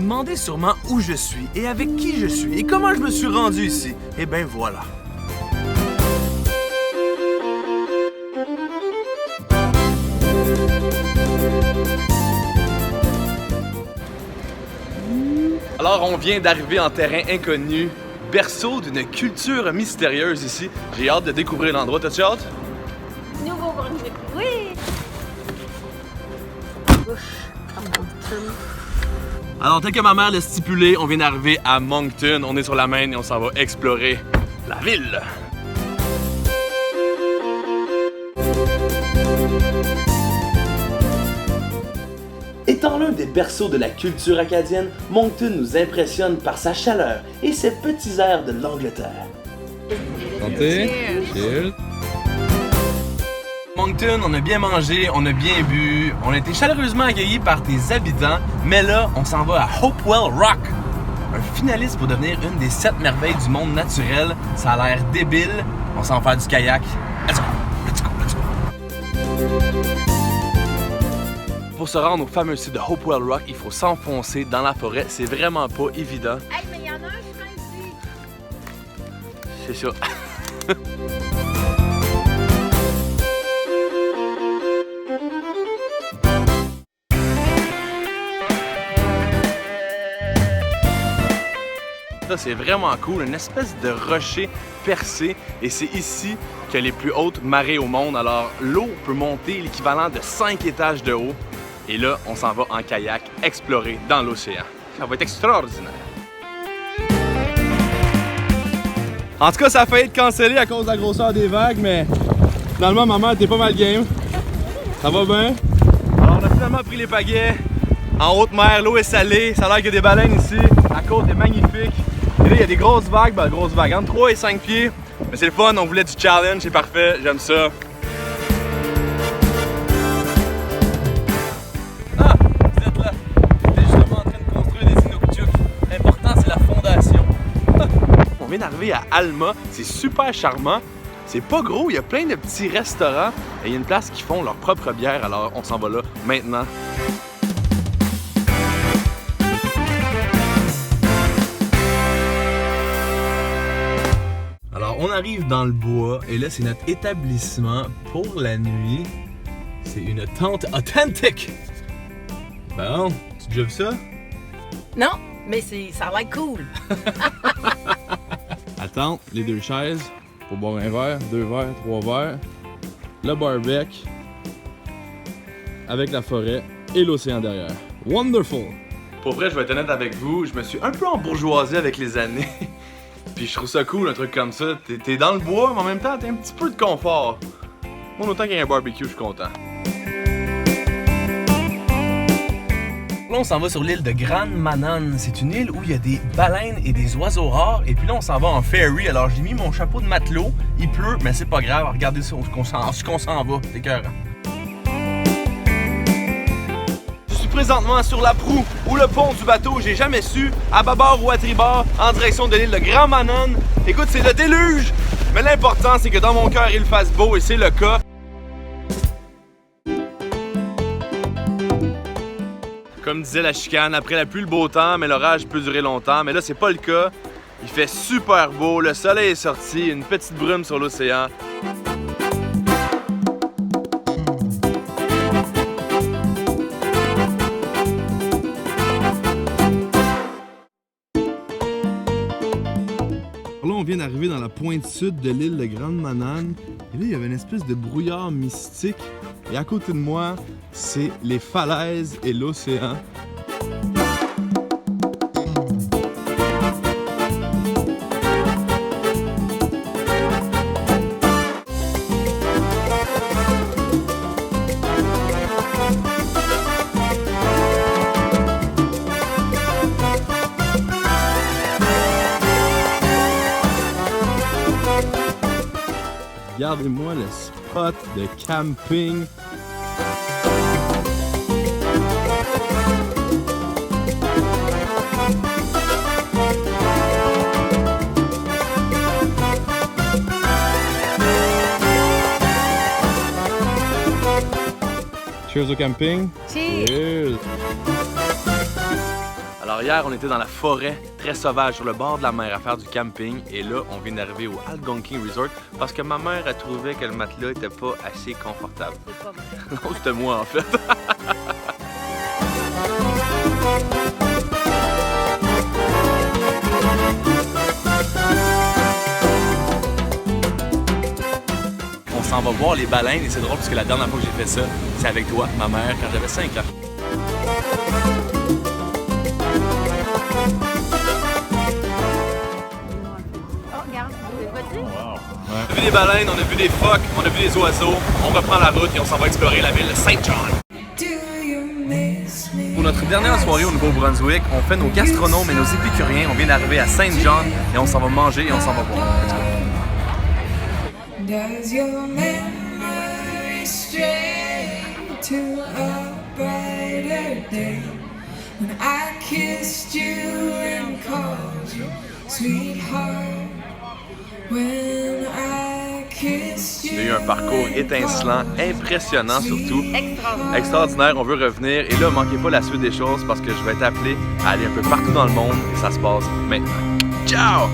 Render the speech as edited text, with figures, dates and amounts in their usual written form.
demandez sûrement où je suis et avec qui je suis et comment je me suis rendu ici. Eh bien voilà. Alors on vient d'arriver en terrain inconnu, berceau d'une culture mystérieuse ici. J'ai hâte de découvrir l'endroit. T'as-tu hâte? Nouveau-Brunswick, oui! Alors, tel que ma mère l'a stipulé, on vient d'arriver à Moncton. On est sur la Maine et on s'en va explorer la ville. Étant l'un des berceaux de la culture acadienne, Moncton nous impressionne par sa chaleur et ses petits airs de l'Angleterre. Santé! Cheers! Moncton, on a bien mangé, on a bien bu, on a été chaleureusement accueillis par des habitants, mais là, on s'en va à Hopewell Rock, un finaliste pour devenir une des 7 merveilles du monde naturel. Ça a l'air débile, on s'en va faire du kayak. Let's go, let's go, let's go! Pour se rendre au fameux site de Hopewell Rock, il faut s'enfoncer dans la forêt, c'est vraiment pas évident. Hey, mais il y en a un chemin ici! C'est ça. Ça, c'est vraiment cool, une espèce de rocher percé et c'est ici qu'il y a les plus hautes marées au monde. Alors l'eau peut monter l'équivalent de 5 étages de haut et là, on s'en va en kayak explorer dans l'océan. Ça va être extraordinaire. En tout cas, ça a failli être cancellé à cause de la grosseur des vagues, mais finalement, ma mère était pas mal game. Ça va bien? Alors, on a finalement pris les pagaies en haute mer, l'eau est salée, ça a l'air qu'il y a des baleines ici, la côte est magnifique. Et là, il y a des grosses vagues, entre 3 et 5 pieds. Mais c'est le fun, on voulait du challenge, c'est parfait, j'aime ça. Ah, vous êtes là. J'étais justement en train de construire des Inuktitut. L'important, c'est la fondation. On vient d'arriver à Alma, c'est super charmant. C'est pas gros, il y a plein de petits restaurants et il y a une place qui font leur propre bière, alors on s'en va là maintenant. Alors on arrive dans le bois et là c'est notre établissement pour la nuit. C'est une tente authentique. Bon, tu as déjà vu ça? Non, mais ça a l'air cool. Attends, les 2 chaises pour boire un verre, 2 verres, 3 verres. Le barbecue avec la forêt et l'océan derrière. Wonderful! Pour vrai, je vais être honnête avec vous, je me suis un peu embourgeoisé avec les années. Puis je trouve ça cool, un truc comme ça. T'es dans le bois, mais en même temps, t'as un petit peu de confort. Moi, autant qu'il y ait un barbecue, je suis content. Là, on s'en va sur l'île de Grand Manan. C'est une île où il y a des baleines et des oiseaux rares. Et puis là, on s'en va en ferry. Alors, j'ai mis mon chapeau de matelot. Il pleut, mais c'est pas grave. Regardez ce qu'on s'en va. C'est écœurant. Je suis présentement sur la proue ou le pont du bateau. J'ai jamais su, à bâbord ou à tribord, en direction de l'île de Grand Manan. Écoute, c'est le déluge. Mais l'important, c'est que dans mon cœur, il fasse beau et c'est le cas. Comme disait la chicane, après la pluie, le beau temps, mais l'orage peut durer longtemps. Mais là, c'est pas le cas. Il fait super beau, le soleil est sorti, une petite brume sur l'océan. Là, on vient d'arriver dans la pointe sud de l'île de Grand Manan. Et là, il y avait une espèce de brouillard mystique. Et à côté de moi, c'est les falaises et l'océan. Regardez-moi le spot de camping. Cheers au camping. Cheers. Cheers. Alors Alors hier, on était dans la forêt, très sauvage, sur le bord de la mer à faire du camping. Et là, on vient d'arriver au Algonquin Resort parce que ma mère a trouvé que le matelas était pas assez confortable. C'est pas vrai. Non, c'était moi en fait. On s'en va voir les baleines et c'est drôle parce que la dernière fois que j'ai fait ça, c'est avec toi, ma mère, quand j'avais 5 ans. Oh, regarde, vas-y. On a vu des baleines, on a vu des phoques, on a vu des oiseaux. On reprend la route et on s'en va explorer la ville de Saint John. Pour notre dernière soirée au Nouveau-Brunswick, on fait nos gastronomes et nos épicuriens. On vient d'arriver à Saint John et on s'en va manger et on s'en va boire. Let's go. Does your memory stray to a brighter day when I kissed you and called you sweetheart? When I kissed Il y a eu you. un parcours étincelant, impressionnant surtout. Extraordinaire. Extraordinaire, on veut revenir. Et là, manquez pas la suite des choses parce que je vais être appelé à aller un peu partout dans le monde et ça se passe maintenant. Ciao!